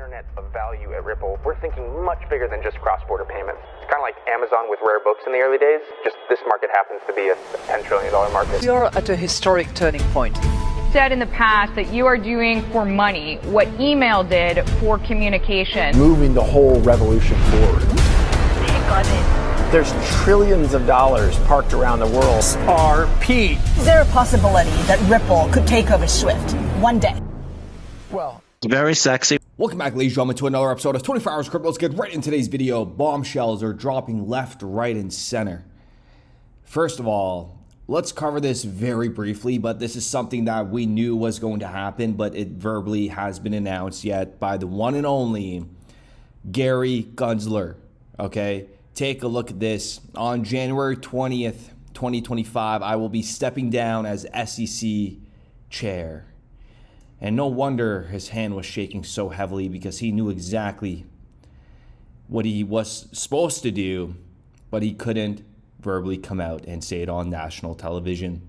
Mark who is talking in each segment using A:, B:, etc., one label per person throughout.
A: internet of value at Ripple, we're thinking much bigger than just cross-border payments. It's kind of like Amazon with rare books in the early days, just this market happens to be a $10 trillion market.
B: We are at a historic turning point.
C: Said in the past that you are doing for money what email did for communication.
D: Moving the whole revolution forward.
E: Take on it.
D: There's trillions of dollars parked around the world.
E: XRP.
F: Is there a possibility that Ripple could take over Swift one day?
D: Well,
G: very sexy.
H: Welcome back, ladies and gentlemen, to another episode of 24 Hours Crypto. Let's get right in today's video. Bombshells are dropping left, right, and center. First of all, let's cover this very briefly, but this is something that we knew was going to happen, but it verbally has been announced yet by the one and only Gary Gensler. Okay, take a look at this. On January 20th, 2025, I will be stepping down as SEC chair. And no wonder his hand was shaking so heavily, because he knew exactly what he was supposed to do, but he couldn't verbally come out and say it on national television.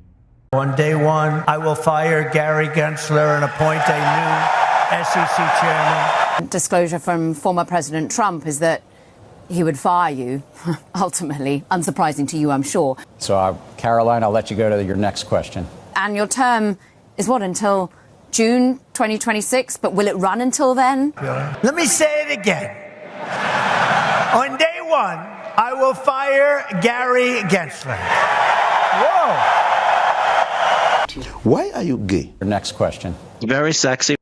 E: On day one, I will fire Gary Gensler and appoint a new SEC chairman.
I: Disclosure from former President Trump is that he would fire you, ultimately. Unsurprising to you, I'm sure.
J: So, Caroline, I'll let you go to your next question.
I: And your term is what, until June 2026, but will it run until then?
E: Let me say it again. On day one, I will fire Gary Gensler. Whoa.
K: Why are you gay?
J: Your next question.
G: Very sexy.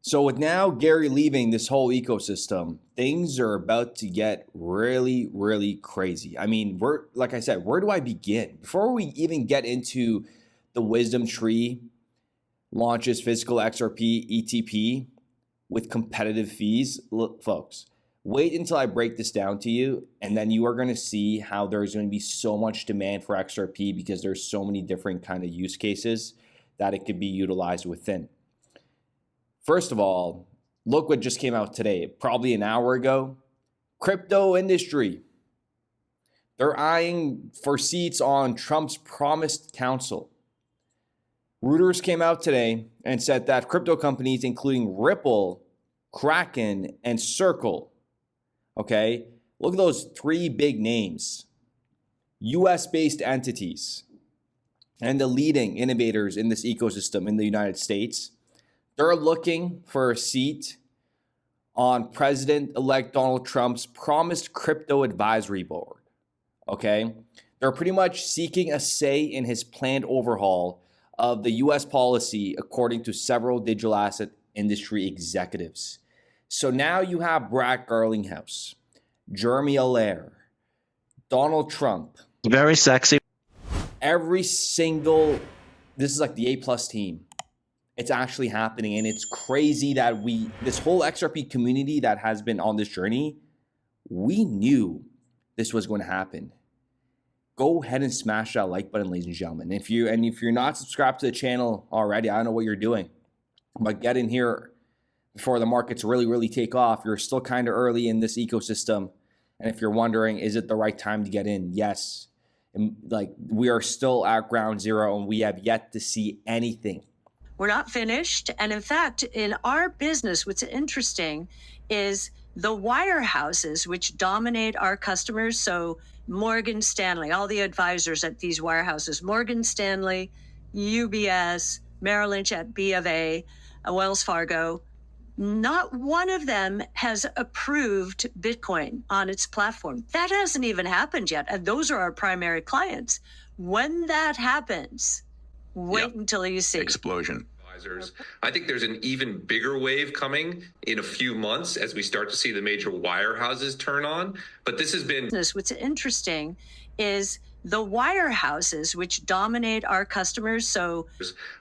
H: So with now Gary leaving this whole ecosystem, things are about to get really, really crazy. I mean, like I said, where do I begin? Before we even get into the wisdom tree launches physical XRP ETP with competitive fees. Look, folks, wait until I break this down to you, and then you are going to see how there's going to be so much demand for XRP, because there's so many different kind of use cases that it could be utilized within. First of all, look what just came out today, probably an hour ago. Crypto industry. They're eyeing for seats on Trump's promised council. Reuters came out today and said that crypto companies, including Ripple, Kraken, and Circle, okay, look at those three big names, US-based entities, and the leading innovators in this ecosystem in the United States, they're looking for a seat on President-elect Donald Trump's promised crypto advisory board, okay? They're pretty much seeking a say in his planned overhaul of the U.S. policy, according to several digital asset industry executives. So now you have Brad Garlinghouse, Jeremy Allaire, Donald Trump.
G: Very sexy.
H: Every single, this is like the A+ team. It's actually happening, and it's crazy that this whole XRP community that has been on this journey, we knew this was going to happen. Go ahead and smash that like button, ladies and gentlemen. If you're not subscribed to the channel already, I don't know what you're doing, but get in here before the markets really, really take off. You're still kind of early in this ecosystem, and if you're wondering, is it the right time to get in? Yes. And like, we are still at ground zero, and we have yet to see anything.
L: We're not finished, and in fact, in our business, what's interesting is the wirehouses which dominate our customers. So Morgan Stanley, all the advisors at these wirehouses, Morgan Stanley, UBS, Merrill Lynch at B of A, Wells Fargo, not one of them has approved Bitcoin on its platform. That hasn't even happened yet. And those are our primary clients. When that happens, wait until you see.
M: Explosion. I think there's an even bigger wave coming in a few months as we start to see the major wirehouses turn on. But this has been...
L: What's interesting is the wirehouses which dominate our customers. So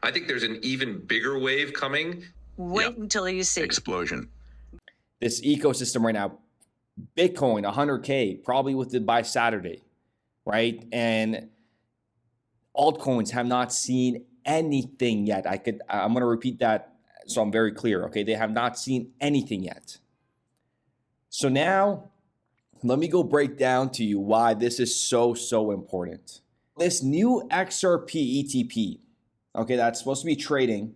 M: I think there's an even bigger wave coming.
L: Wait until you see.
M: Explosion.
H: This ecosystem right now, Bitcoin, 100K, probably by Saturday, right? And altcoins have not seen anything yet. I'm going to repeat that so I'm very clear, okay? They have not seen anything yet. So now, let me go break down to you why this is so important. This new XRP ETP, okay, that's supposed to be trading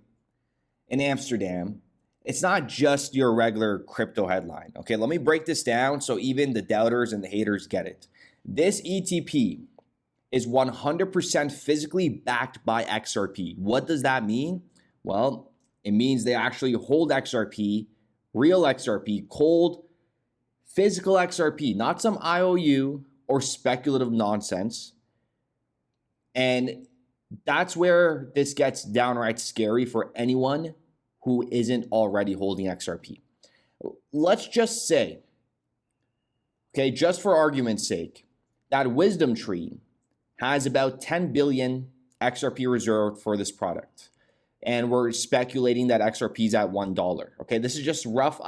H: in Amsterdam, it's not just your regular crypto headline. Okay, let me break this down so even the doubters and the haters get it. This ETP is 100% physically backed by XRP. What does that mean? Well, it means they actually hold XRP, real XRP, cold, physical XRP, not some IOU or speculative nonsense. And that's where this gets downright scary for anyone who isn't already holding XRP. Let's just say, okay, just for argument's sake, that Wisdom Tree has about 10 billion XRP reserved for this product. And we're speculating that XRP is at $1. Okay, this is just rough.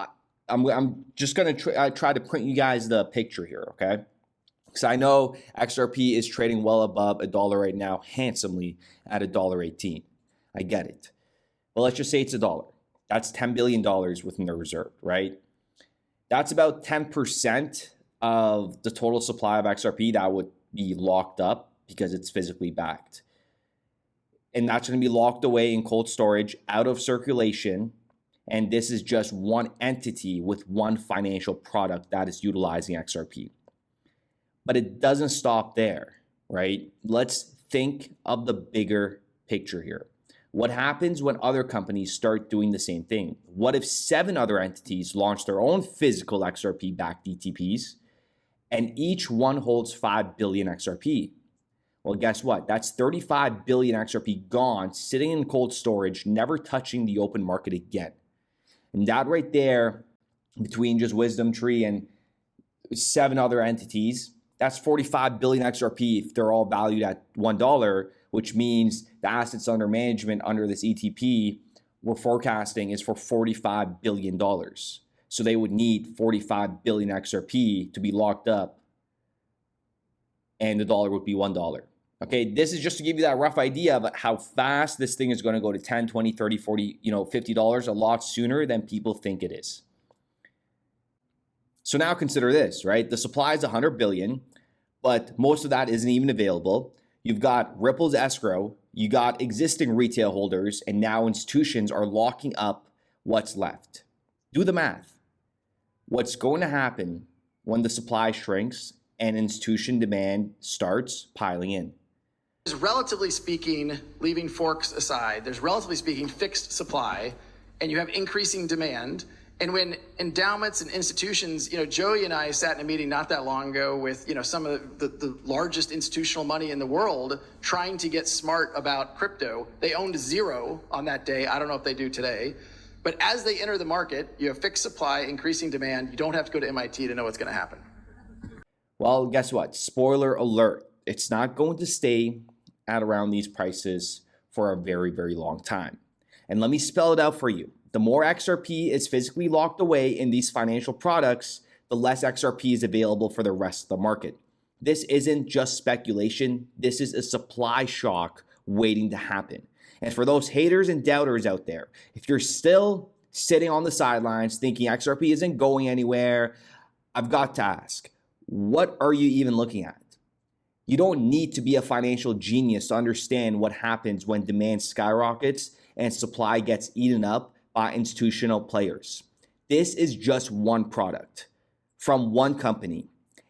H: I'm just going to try to print you guys the picture here, okay? Because I know XRP is trading well above $1 right now, handsomely at $1.18. I get it. But let's just say it's $1. That's $10 billion within the reserve, right? That's about 10% of the total supply of XRP that would be locked up because it's physically backed. And that's going to be locked away in cold storage, out of circulation. And this is just one entity with one financial product that is utilizing XRP. But it doesn't stop there, right? Let's think of the bigger picture here. What happens when other companies start doing the same thing? What if 7 other entities launch their own physical XRP-backed ETPs, and each one holds 5 billion XRP? Well, guess what? That's 35 billion XRP gone, sitting in cold storage, never touching the open market again. And that right there, between just Wisdom Tree and 7 other entities, that's 45 billion XRP if they're all valued at $1, which means the assets under management under this ETP we're forecasting is for $45 billion. So they would need 45 billion XRP to be locked up, and the dollar would be $1. Okay, this is just to give you that rough idea of how fast this thing is going to go to 10, 20, 30, 40, $50 a lot sooner than people think it is. So now consider this, right? The supply is 100 billion, but most of that isn't even available. You've got Ripple's escrow, you got existing retail holders, and now institutions are locking up what's left. Do the math. What's going to happen when the supply shrinks and institution demand starts piling in?
K: There's relatively speaking, leaving forks aside, there's relatively speaking fixed supply, and you have increasing demand. And when endowments and institutions, Joey and I sat in a meeting not that long ago with, some of the largest institutional money in the world trying to get smart about crypto. They owned 0 on that day. I don't know if they do today. But as they enter the market, you have fixed supply, increasing demand. You don't have to go to MIT to know what's going to happen.
H: Well, guess what? Spoiler alert. It's not going to stay at around these prices for a very, very long time. And let me spell it out for you. The more XRP is physically locked away in these financial products, the less XRP is available for the rest of the market. This isn't just speculation. This is a supply shock waiting to happen. And for those haters and doubters out there, if you're still sitting on the sidelines thinking XRP isn't going anywhere, I've got to ask, what are you even looking at? You don't need to be a financial genius to understand what happens when demand skyrockets and supply gets eaten up by institutional players. This is just one product from one company.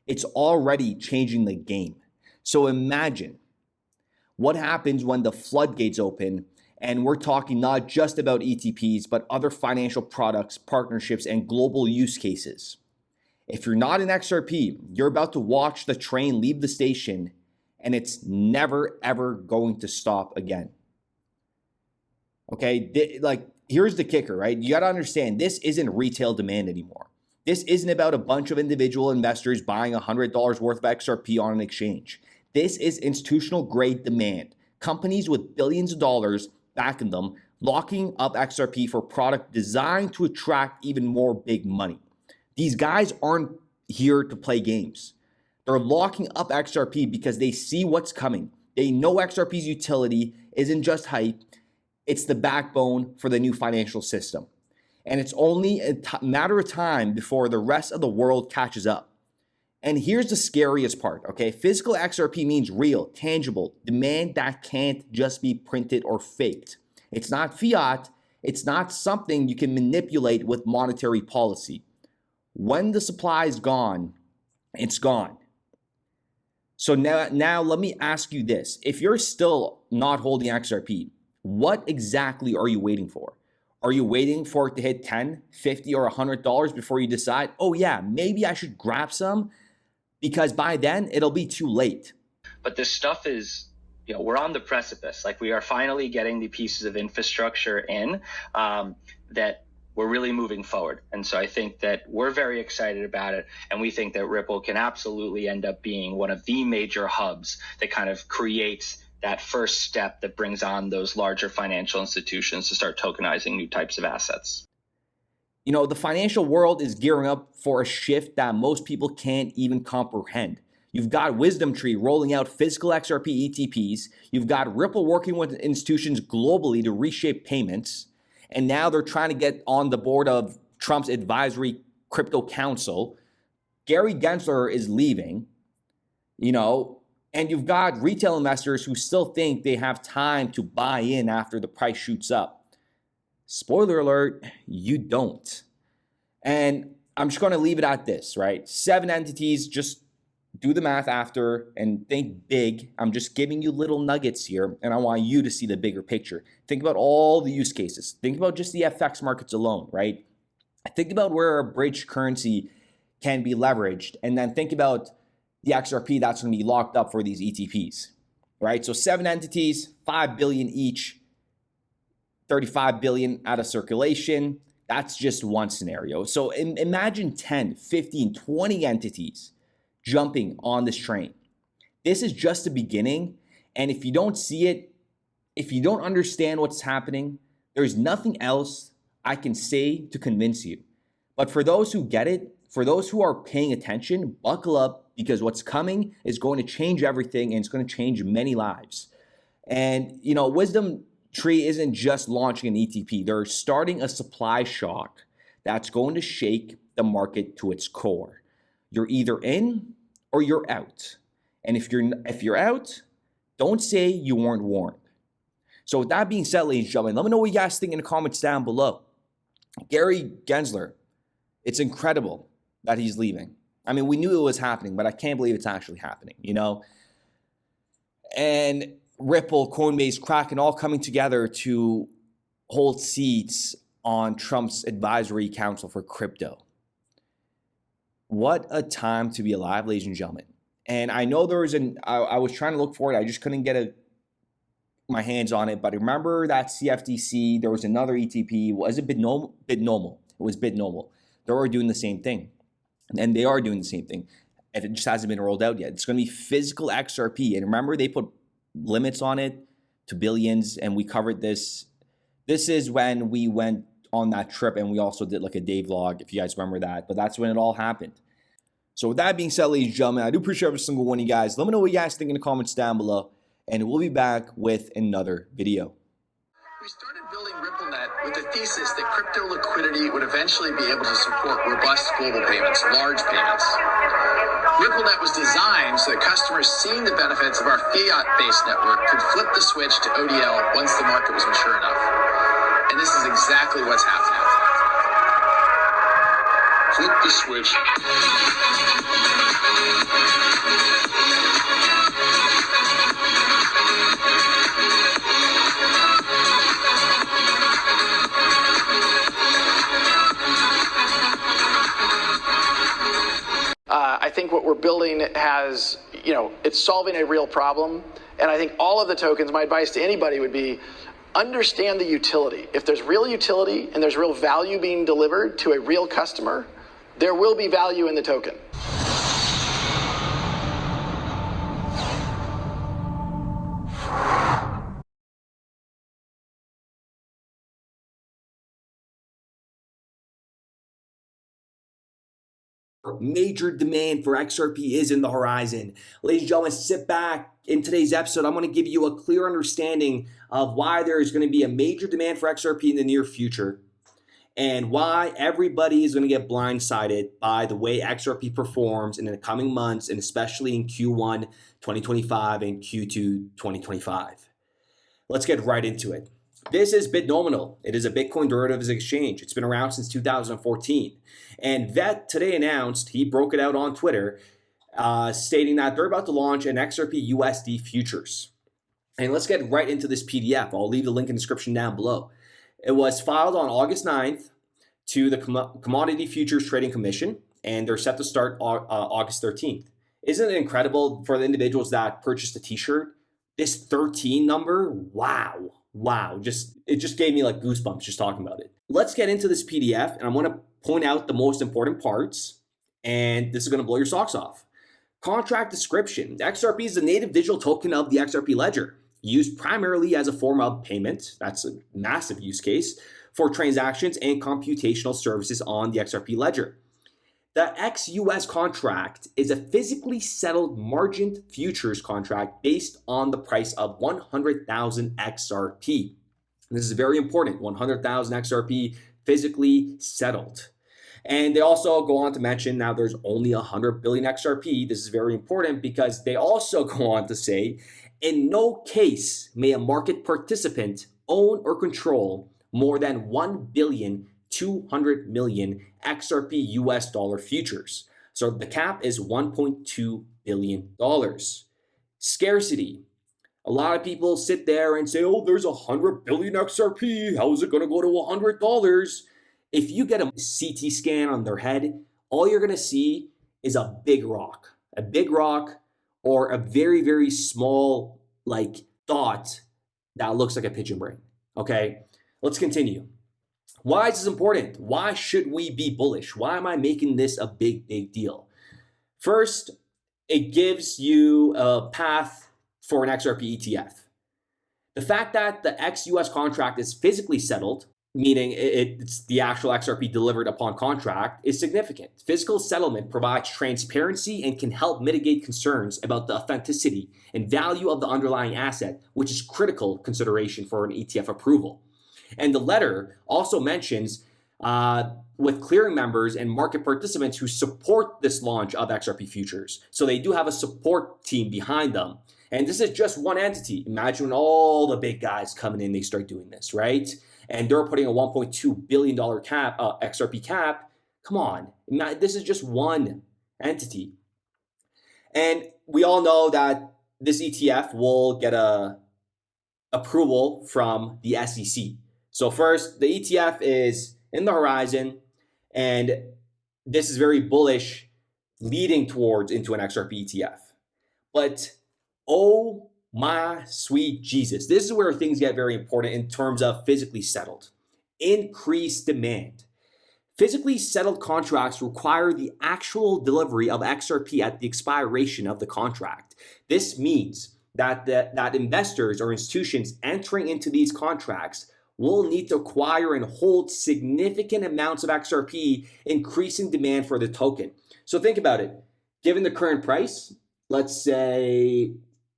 H: It's already changing the game. So imagine what happens when the floodgates open, and we're talking not just about ETPs, but other financial products, partnerships, and global use cases. If you're not in XRP, you're about to watch the train leave the station, and it's never, ever going to stop again. Okay, here's the kicker, right? You got to understand, this isn't retail demand anymore. This isn't about a bunch of individual investors buying $100 worth of XRP on an exchange. This is institutional grade demand. Companies with billions of dollars backing them, locking up XRP for product designed to attract even more big money. These guys aren't here to play games. They're locking up XRP because they see what's coming. They know XRP's utility isn't just hype. It's the backbone for the new financial system. And it's only a matter of time before the rest of the world catches up. And here's the scariest part, okay? Physical XRP means real, tangible, demand that can't just be printed or faked. It's not fiat, It's not something you can manipulate with monetary policy. When the supply is gone, it's gone. So now let me ask you this. If you're still not holding XRP, what exactly are you waiting for? Are you waiting for it to hit $10, $50, or $100 before you decide, oh yeah, maybe I should grab some? Because by then, it'll be too late.
N: But this stuff is, we're on the precipice. Like, we are finally getting the pieces of infrastructure in that we're really moving forward. And so I think that we're very excited about it. And we think that Ripple can absolutely end up being one of the major hubs that kind of creates that first step that brings on those larger financial institutions to start tokenizing new types of assets.
H: The financial world is gearing up for a shift that most people can't even comprehend. You've got Wisdom Tree rolling out physical XRP ETPs. You've got Ripple working with institutions globally to reshape payments. And now they're trying to get on the board of Trump's advisory crypto council. Gary Gensler is leaving, and you've got retail investors who still think they have time to buy in after the price shoots up. Spoiler alert, you don't. And I'm just going to leave it at this, right? 7 entities, just do the math after and think big. I'm just giving you little nuggets here, and I want you to see the bigger picture. Think about all the use cases. Think about just the FX markets alone, right? Think about where a bridge currency can be leveraged, and then think about the XRP that's going to be locked up for these ETPs, right? So 7 entities, 5 billion each, 35 billion out of circulation. That's just one scenario. So imagine 10, 15, 20 entities jumping on this train. This is just the beginning. And if you don't see it, if you don't understand what's happening, there's nothing else I can say to convince you. But for those who get it, for those who are paying attention, buckle up, because what's coming is going to change everything, and it's going to change many lives. And, Wisdom Tree isn't just launching an ETP. They're starting a supply shock that's going to shake the market to its core. You're either in or you're out. And if you're out, don't say you weren't warned. So with that being said, ladies and gentlemen, let me know what you guys think in the comments down below. Gary Gensler, it's incredible that he's leaving. I mean, we knew it was happening, but I can't believe it's actually happening, And Ripple, Coinbase, Kraken, all coming together to hold seats on Trump's advisory council for crypto. What a time to be alive, ladies and gentlemen. And I know there was I was trying to look for it. I just couldn't get my hands on it. But remember that CFTC, there was another ETP. Was it BitNomal? BitNomal. It was BitNomal. They were doing the same thing. And they are doing the same thing. And it just hasn't been rolled out yet. It's going to be physical XRP. And remember, they put limits on it to billions. And we covered this. This is when we went on that trip, and we also did like a day vlog, if you guys remember that. But that's when it all happened. So with that being said, ladies and gentlemen, I do appreciate every single one of you guys. Let me know what you guys think in the comments down below, and we'll be back with another video.
K: We started building RippleNet with the thesis that crypto liquidity would eventually be able to support robust global payments, large payments. RippleNet was designed so that customers seeing the benefits of our fiat-based network could flip the switch to ODL once the market was mature enough. And this is exactly what's happening. Flip the switch.
O: I think what we're building has, it's solving a real problem. And I think all of the tokens, my advice to anybody would be, understand the utility. If there's real utility and there's real value being delivered to a real customer, there will be value in the token.
H: Major demand for XRP is in the horizon. Ladies and gentlemen, sit back. In today's episode, I'm going to give you a clear understanding of why there is going to be a major demand for XRP in the near future, and why everybody is going to get blindsided by the way XRP performs in the coming months, and especially in Q1 2025 and Q2 2025. Let's get right into it. This is BitNominal. It is a Bitcoin derivatives exchange. It's been around since 2014. And Vet today announced, he broke it out on Twitter, stating that they're about to launch an XRP USD futures. And let's get right into this PDF. I'll leave the link in the description down below. It was filed on August 9th to the Commodity Futures Trading Commission, and they're set to start August 13th. Isn't it incredible for the individuals that purchased a t-shirt? This 13 number, wow. It just gave me like goosebumps just talking about it. Let's get into this PDF, and I want to point out the most important parts, and this is going to blow your socks off. Contract description. XRP is the native digital token of the XRP ledger, used primarily as a form of payment. That's a massive use case for transactions and computational services on the XRP ledger. The XUS contract is a physically settled margined futures contract based on the price of 100,000 XRP. This is very important, 100,000 XRP physically settled. And they also go on to mention now there's only 100 billion XRP. This is very important because they also go on to say, in no case may a market participant own or control more than 1,200 million XRP US dollar futures. So the cap is $1.2 billion. Scarcity. A lot of people sit there and say, oh, there's 100 billion XRP. How is it going to go to $100? If you get a CT scan on their head, all you're going to see is a big rock or a very, very small like dot that looks like a pigeon brain. Okay, let's continue. Why is this important? Why should we be bullish? Why am I making this a big deal? First, it gives you a path for an XRP ETF. The fact that the XUS contract is physically settled, meaning it's the actual XRP delivered upon contract, is significant. Physical settlement provides transparency and can help mitigate concerns about the authenticity and value of the underlying asset, which is critical consideration for an ETF approval. And the letter also mentions with clearing members and market participants who support this launch of XRP futures. So they do have a support team behind them. And this is just one entity. Imagine when all the big guys coming in, they start doing this, right? And they're putting a $1.2 billion cap, XRP cap. Come on, this is just one entity. And we all know that this ETF will get a approval from the SEC. So first, the ETF is in the horizon, and this is very bullish, leading towards into an XRP ETF. But oh my sweet Jesus, this is where things get very important in terms of physically settled. Increased demand. Physically settled contracts require the actual delivery of XRP at the expiration of the contract. This means that investors or institutions entering into these contracts will need to acquire and hold significant amounts of XRP, increasing demand for the token. So think about it. Given the current price, let's say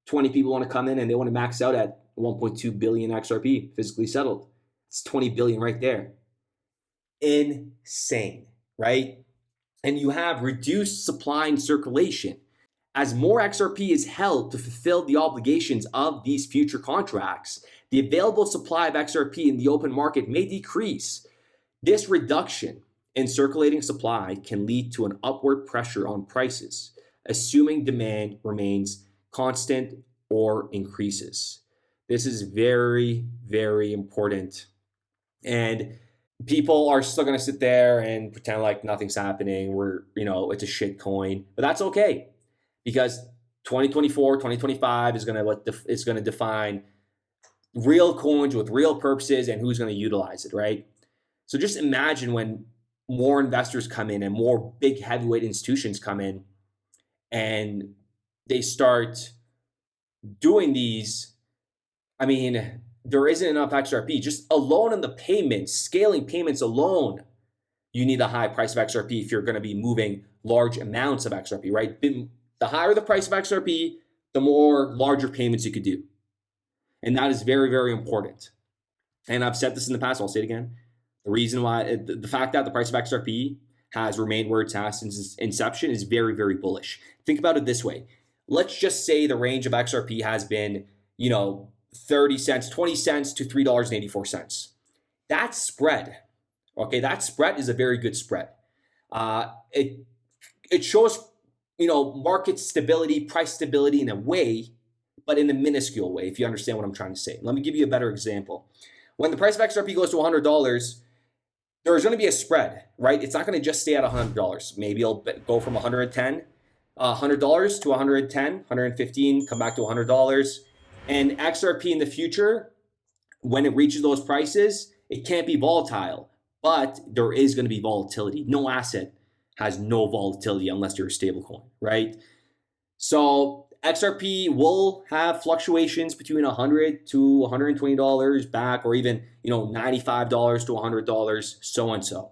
H: 20 people want to come in and they want to max out at 1.2 billion XRP physically settled. It's 20 billion right there. Insane, right? And you have reduced supply and circulation. As more XRP is held to fulfill the obligations of these future contracts, the available supply of XRP in the open market may decrease. This reduction in circulating supply can lead to an upward pressure on prices, assuming demand remains constant or increases. This is very, very important. And people are still going to sit there and pretend like nothing's happening. It's a shit coin, but that's okay, because 2024, 2025 is going to define real coins with real purposes and who's going to utilize it, right? So just imagine when more investors come in and more big heavyweight institutions come in and they start doing these. I mean, there isn't enough XRP. Just alone in the payments, scaling payments alone, you need a high price of XRP if you're going to be moving large amounts of XRP, right? The higher the price of XRP, the more larger payments you could do. And that is very, very important. And I've said this in the past, I'll say it again. The reason why, the fact that the price of XRP has remained where it's has since its inception is very, very bullish. Think about it this way. Let's just say the range of XRP has been, 30 cents, 20 cents to $3.84. That spread, okay, that spread is a very good spread. It shows, market stability, price stability in a way, but in a minuscule way, if you understand what I'm trying to say. Let me give you a better example. When the price of XRP goes to $100, there's going to be a spread, right? It's not going to just stay at $100. Maybe it'll go from $100 to $110, $115, come back to $100. And XRP in the future, when it reaches those prices, it can't be volatile, but there is going to be volatility. No asset has no volatility unless you're a stablecoin, right? So XRP will have fluctuations between $100 to $120 back, or even $95 to $100, so and so.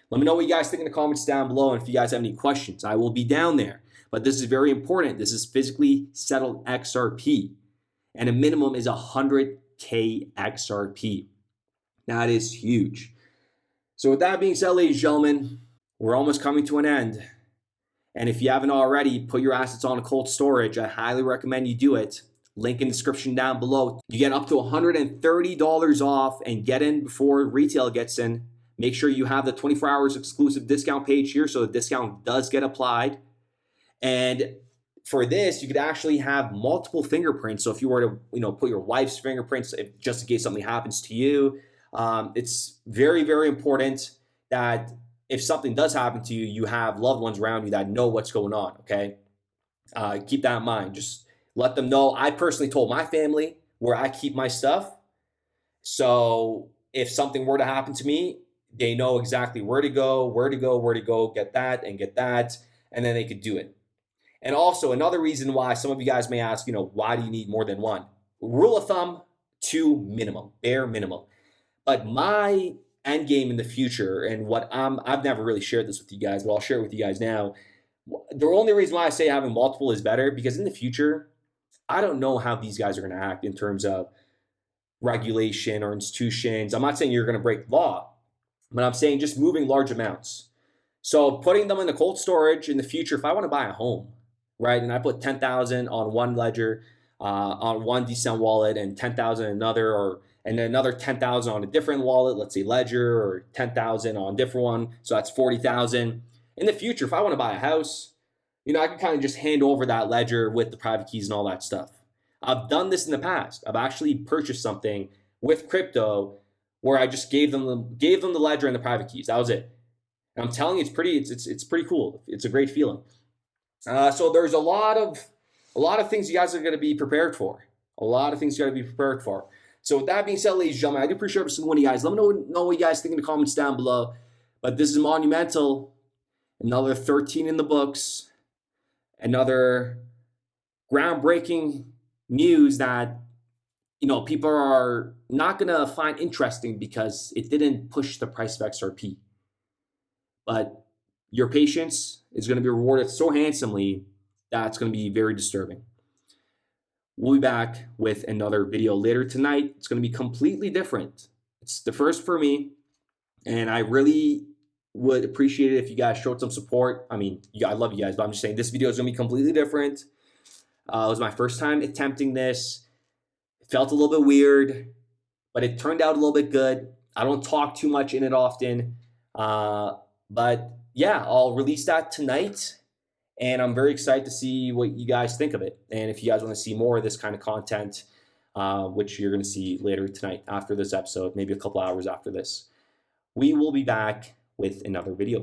H: Let me know what you guys think in the comments down below, and if you guys have any questions, I will be down there. But this is very important. This is physically settled XRP, and a minimum is 100K XRP. That is huge. So with that being said, ladies and gentlemen, we're almost coming to an end. And if you haven't already, put your assets on cold storage. I highly recommend you do it. Link in the description down below. You get up to $130 off and get in before retail gets in. Make sure you have the 24 hours exclusive discount page here so the discount does get applied. And for this, you could actually have multiple fingerprints. So if you were to put your wife's fingerprints, just in case something happens to you, it's very, very important that if something does happen to you, you have loved ones around you that know what's going on, okay? Keep that in mind. Just let them know. I personally told my family where I keep my stuff. So if something were to happen to me, they know exactly where to go, get that, and then they could do it. And also another reason why some of you guys may ask, why do you need more than one? Rule of thumb, 2 minimum, bare minimum. But my end game in the future, and what I've never really shared this with you guys, but I'll share it with you guys now. The only reason why I say having multiple is better, because in the future, I don't know how these guys are going to act in terms of regulation or institutions. I'm not saying you're going to break law, but I'm saying just moving large amounts. So putting them in the cold storage in the future, if I want to buy a home, right, and I put 10,000 on one ledger, on one decent wallet, and 10,000 another, and then another 10,000 on a different wallet, let's say Ledger, or 10,000 on a different one, so that's 40,000. In the future, if I want to buy a house, I can kind of just hand over that Ledger with the private keys and all that stuff. I've done this in the past. I've actually purchased something with crypto where I just gave them the Ledger and the private keys. That was it. And I'm telling you, it's pretty cool. It's a great feeling. So there's a lot of things you guys are going to be prepared for. So with that being said, ladies and gentlemen, I do appreciate every single one of you guys. Let me know what you guys think in the comments down below. But this is monumental. Another 13 in the books. Another groundbreaking news that people are not going to find interesting because it didn't push the price of XRP. But your patience is going to be rewarded so handsomely that it's going to be very disturbing. We'll be back with another video later tonight. It's going to be completely different. It's the first for me, and I really would appreciate it if you guys showed some support. I mean, I love you guys, but I'm just saying this video is going to be completely different. It was my first time attempting this. It felt a little bit weird, but it turned out a little bit good. I don't talk too much in it often, but yeah, I'll release that tonight. And I'm very excited to see what you guys think of it. And if you guys want to see more of this kind of content, which you're going to see later tonight after this episode, maybe a couple hours after this, we will be back with another video.